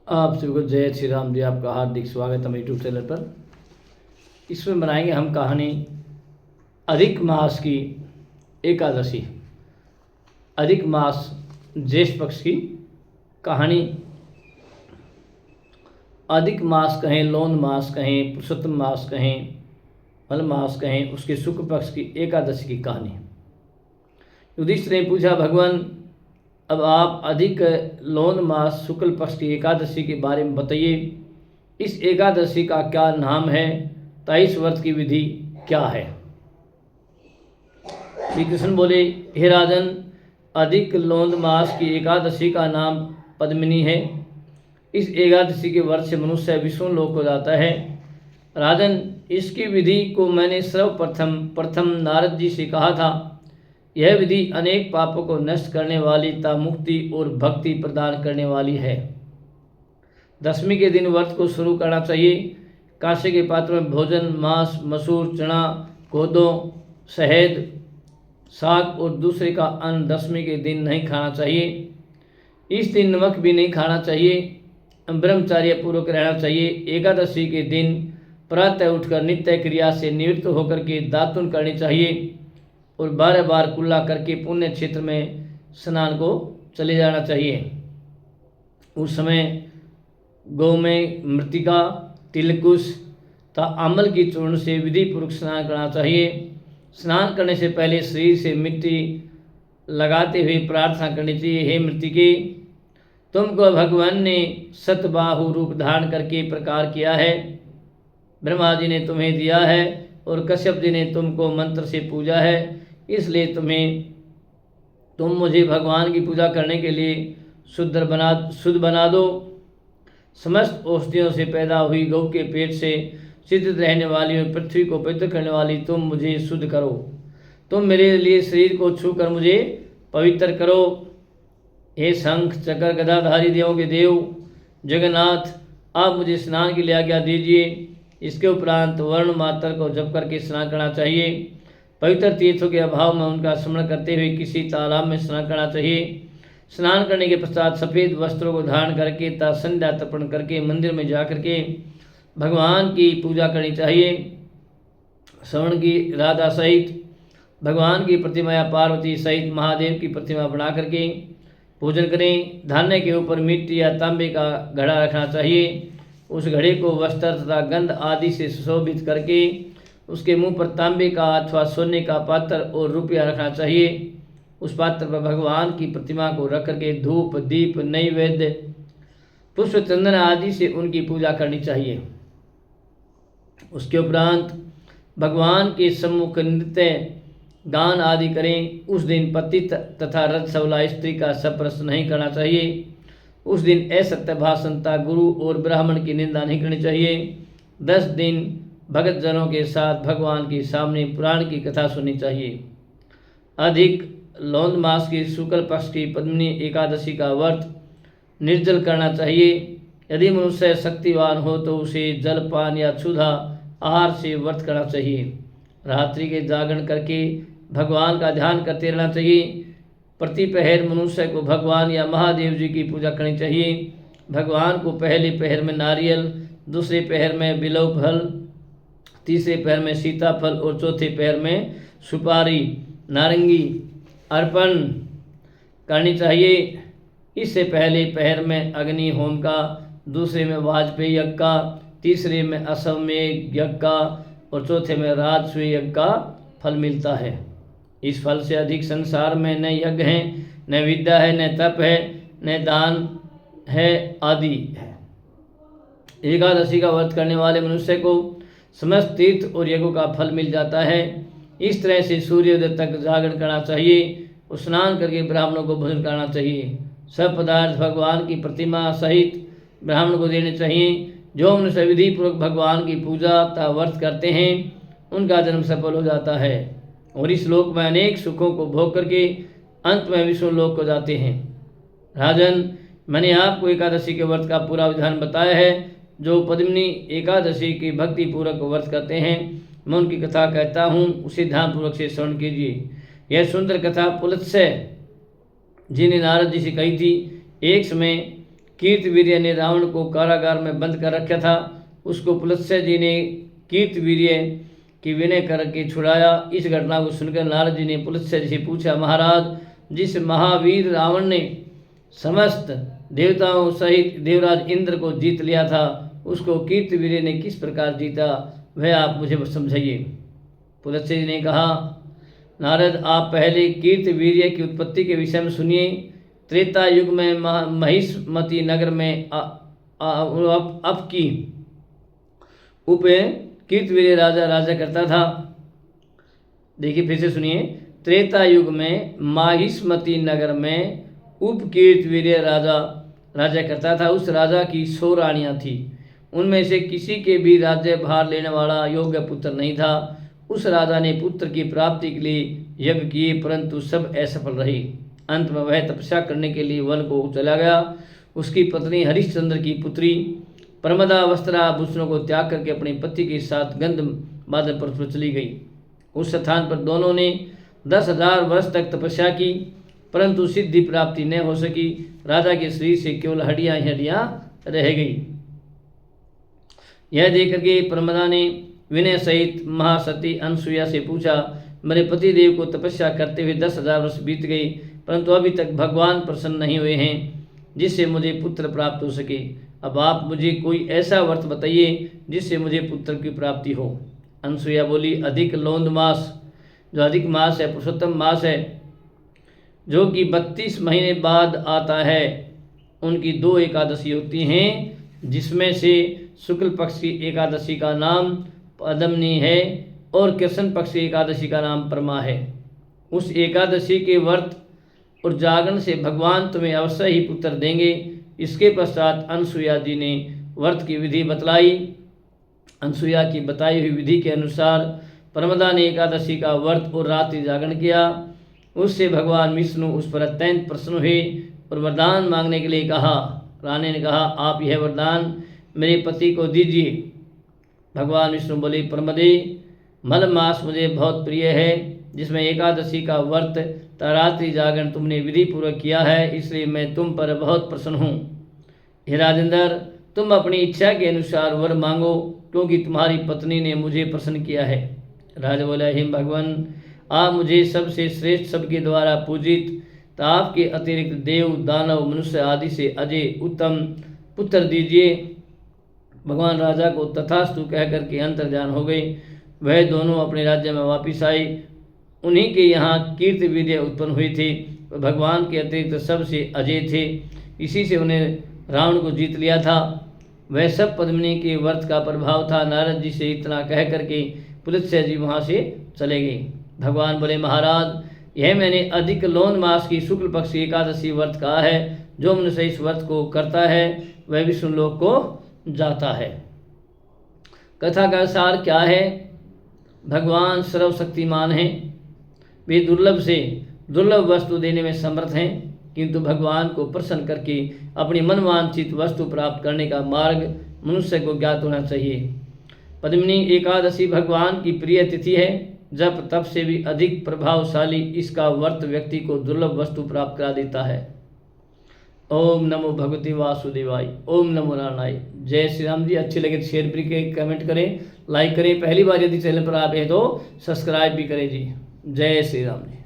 आप सभी को जय श्री राम जी। आपका हार्दिक स्वागत है यूट्यूब चैनल पर। इसमें बनाएंगे हम कहानी अधिक मास की एकादशी। अधिक मास ज्येष्ठ पक्ष की कहानी। अधिक मास कहें, लौन मास कहें, पुरुषोत्तम मास कहें, फल मास कहें, उसके शुक्ल पक्ष की एकादशी की कहानी। युधिष्ठिर ने पूछा, भगवान अब आप अधिक लौन मास शुक्ल पक्ष की एकादशी के बारे में बताइए। इस एकादशी का क्या नाम है? 23 व्रत की विधि क्या है? श्री कृष्ण बोले, हे राजन, अधिक लौन मास की एकादशी का नाम पद्मिनी है। इस एकादशी के व्रत से मनुष्य विष्णु लोक को जाता है। राजन, इसकी विधि को मैंने सर्वप्रथम नारद जी से कहा था। यह विधि अनेक पापों को नष्ट करने वाली तथा मुक्ति और भक्ति प्रदान करने वाली है। दशमी के दिन व्रत को शुरू करना चाहिए। कांसे के पात्र में भोजन मांस, मसूर, चना, कोदो, शहद, साग और दूसरे का अन्न दशमी के दिन नहीं खाना चाहिए। इस दिन नमक भी नहीं खाना चाहिए। ब्रह्मचर्य पूर्वक रहना चाहिए। एकादशी के दिन प्रातः उठकर नित्य क्रिया से निवृत्त होकर के दातुन करनी चाहिए और 12 बार कुल्ला करके पुण्य क्षेत्र में स्नान को चले जाना चाहिए। उस समय गौ में मृतिका, तिलकुश तथा अमल की चूर्ण से विधि पूर्वक स्नान करना चाहिए। स्नान करने से पहले शरीर से मिट्टी लगाते हुए प्रार्थना करनी चाहिए, हे मृतिके, तुमको भगवान ने सतबाहु रूप धारण करके प्रकार किया है। ब्रह्मा जी ने तुम्हें दिया है और कश्यप जी ने तुमको मंत्र से पूजा है। इसलिए तुम मुझे भगवान की पूजा करने के लिए शुद्ध बना दो। समस्त औषधियों से पैदा हुई गौ के पेट से सिद्ध रहने वाली और पृथ्वी को पवित्र करने वाली तुम मुझे शुद्ध करो। तुम मेरे लिए शरीर को छूकर मुझे पवित्र करो। हे शंख चक्र गदाधारी देवों के देव जगन्नाथ, आप मुझे स्नान के लिए आज्ञा दीजिए। इसके उपरांत वर्ण मात्र को जप करके स्नान करना चाहिए। पवित्र तीर्थों के अभाव में उनका स्मरण करते हुए किसी तालाब में स्नान करना चाहिए। स्नान करने के पश्चात सफ़ेद वस्त्रों को धारण करके तथा संध्या तर्पण करके मंदिर में जाकर के भगवान की पूजा करनी चाहिए। श्रवण की राधा सहित भगवान की प्रतिमा या पार्वती सहित महादेव की प्रतिमा बना करके पूजन करें। धान्य के ऊपर मिट्टी या तांबे का घड़ा रखना चाहिए। उस घड़े को वस्त्र तथा गंध आदि से सुशोभित करके उसके मुंह पर तांबे का अथवा सोने का पात्र और रुपया रखना चाहिए। उस पात्र पर भगवान की प्रतिमा को रख करके धूप, दीप, नैवेद्य, पुष्प, चंदन आदि से उनकी पूजा करनी चाहिए। उसके उपरांत भगवान के सम्मुख नृत्य, गान आदि करें। उस दिन पतित तथा रजस्वला स्त्री का स्पर्श नहीं करना चाहिए। उस दिन असत्य भाषणता, गुरु और ब्राह्मण की निंदा नहीं करनी चाहिए। 10 दिन भगत जनों के साथ भगवान के सामने पुराण की कथा सुननी चाहिए। अधिक लौन मास की शुक्ल पक्ष की पद्मिनी एकादशी का व्रत निर्जल करना चाहिए। यदि मनुष्य शक्तिवान हो तो उसे जलपान या क्षुधा आहार से व्रत करना चाहिए। रात्रि के जागरण करके भगवान का ध्यान करते रहना चाहिए। प्रति पहर मनुष्य को भगवान या महादेव जी की पूजा करनी चाहिए। भगवान को पहले पहर में नारियल, दूसरे पहर में बिल्व फल, तीसरे पहर में सीताफल और चौथे पहर में सुपारी, नारंगी अर्पण करनी चाहिए। इससे पहले पहर में अग्नि होम का, दूसरे में वाजपेयी यज्ञ का, तीसरे में अश्वमेध यज्ञ का और चौथे में राजसूय यज्ञ का फल मिलता है। इस फल से अधिक संसार में न यज्ञ है, न विद्या है, न तप है, न दान है आदि है। एकादशी का व्रत करने वाले मनुष्य को समस्त तीर्थ और यज्ञों का फल मिल जाता है। इस तरह से सूर्योदय तक जागरण करना चाहिए और स्नान करके ब्राह्मणों को भोजन करना चाहिए। सब पदार्थ भगवान की प्रतिमा सहित ब्राह्मण को देने चाहिए। जो मनुष्य विधि पूर्वक भगवान की पूजा तथा व्रत करते हैं उनका जन्म सफल हो जाता है और इस लोक में अनेक सुखों को भोग करके अंत में विष्णु लोक को जाते हैं। राजन, मैंने आपको एकादशी के व्रत का पूरा विधान बताया है। जो पद्मिनी एकादशी की भक्ति पूर्वक व्रत करते हैं, मैं उनकी कथा कहता हूँ, उसे ध्यानपूर्वक से श्रवण कीजिए। यह सुंदर कथा पुलत्स्य जी ने नारद जी से कही थी। एक समय कीर्तिवीर्य ने रावण को कारागार में बंद कर रखा था, उसको पुलत्स्य जी ने कीर्तिवीर्य की विनय करके छुड़ाया। इस घटना को सुनकर नारद जी ने पुलत्स्य जी से पूछा, महाराज, जिस महावीर रावण ने समस्त देवताओं सहित देवराज इंद्र को जीत लिया था, उसको कीर्तिवीर्य ने किस प्रकार जीता, वह आप मुझे समझाइए। पुलत्स्य जी ने कहा, नारद, आप पहले कीर्तिवीर्य की उत्पत्ति के विषय में सुनिए। त्रेता युग में महिष्मती नगर में अब की उप कीर्तिवीर्य राजा करता था। देखिए फिर से सुनिए। त्रेता युग में महिष्मती नगर में उप कीर्तिवीर्य राजा करता था। उस राजा की 100 रानियां थी। उनमें से किसी के भी राज्य भार लेने वाला योग्य पुत्र नहीं था। उस राजा ने पुत्र की प्राप्ति के लिए यज्ञ किए, परंतु सब असफल रही। अंत में वह तपस्या करने के लिए वन को चला गया। उसकी पत्नी हरिश्चंद्र की पुत्री प्रमदा वस्त्राभूषणों को त्याग करके अपने पति के साथ गंध बादल पर चली गई। उस स्थान पर दोनों ने 10,000 वर्ष तक तपस्या की, परंतु सिद्धि प्राप्ति न हो सकी। राजा के शरीर से केवल हड्डियां रह गई। यह देख करके प्रमदा ने विनय सहित महासती अनसुईया से पूछा, मेरे पति देव को तपस्या करते हुए 10,000 वर्ष बीत गए, परंतु अभी तक भगवान प्रसन्न नहीं हुए हैं जिससे मुझे पुत्र प्राप्त हो सके। अब आप मुझे कोई ऐसा व्रत बताइए जिससे मुझे पुत्र की प्राप्ति हो। अनसुईया बोली, अधिक लौंद मास, जो अधिक मास है, पुरुषोत्तम मास है, जो कि 32 महीने बाद आता है, उनकी 2 एकादशी होती हैं, जिसमें से शुक्ल पक्ष की एकादशी का नाम पद्मिनी है और कृष्ण पक्ष की एकादशी का नाम परमा है। उस एकादशी के व्रत और जागरण से भगवान तुम्हें अवश्य ही पुत्र देंगे। इसके पश्चात अनसुईया जी ने व्रत की विधि बतलाई। अनसुईया की बताई हुई विधि के अनुसार प्रमदा ने एकादशी का व्रत और रात्रि जागरण किया। उससे भगवान विष्णु उस पर अत्यंत प्रसन्न हुए और वरदान मांगने के लिए कहा। रानी ने कहा, आप यह वरदान मेरे पति को दीजिए। भगवान विष्णु बोले, प्रमदे, मल मास मुझे बहुत प्रिय है, जिसमें एकादशी का व्रत रात्रि जागरण तुमने विधि पूर्वक किया है, इसलिए मैं तुम पर बहुत प्रसन्न हूँ। हे राजेंद्र, तुम अपनी इच्छा के अनुसार वर मांगो, क्योंकि तुम्हारी पत्नी ने मुझे प्रसन्न किया है। राजा बोला, हे भगवान, आप मुझे सबसे श्रेष्ठ सबके द्वारा पूजित, तो आपके अतिरिक्त देव, दानव, मनुष्य आदि से अजय उत्तम पुत्र दीजिए। भगवान राजा को तथास्तु कह करके अंतर्ध्यान हो गए। वह दोनों अपने राज्य में वापिस आए। उन्हीं के यहाँ कीर्तिवीर्य उत्पन्न हुए थे। भगवान के अतिरिक्त सबसे अजय थे, इसी से उन्हें रावण को जीत लिया था। वह सब पद्मिनी के व्रत का प्रभाव था। नारद जी से इतना कह करके पुलत्स्य जी वहाँ से चले गए। भगवान बोले, महाराज, यह मैंने अधिक लौन मास की शुक्ल पक्ष की एकादशी व्रत कहा है। जो मनुष्य इस व्रत को करता है वह विष्णु लोक को जाता है। कथा का सार क्या है? भगवान सर्वशक्तिमान हैं। वे दुर्लभ से दुर्लभ वस्तु देने में समर्थ हैं, किंतु भगवान को प्रसन्न करके अपनी मनवांछित वस्तु प्राप्त करने का मार्ग मनुष्य को ज्ञात होना चाहिए। पद्मिनी एकादशी भगवान की प्रिय तिथि है। जब तप से भी अधिक प्रभावशाली इसका व्रत व्यक्ति को दुर्लभ वस्तु प्राप्त करा देता है। ओम नमो भगवते वासुदेवाय। ओम नमो नारायणाय। जय श्री राम जी। अच्छी लगे तो शेयर भी करें, कमेंट करें, लाइक करें। पहली बार यदि चैनल पर आप हैं तो सब्सक्राइब भी करें जी। जय श्री राम जी।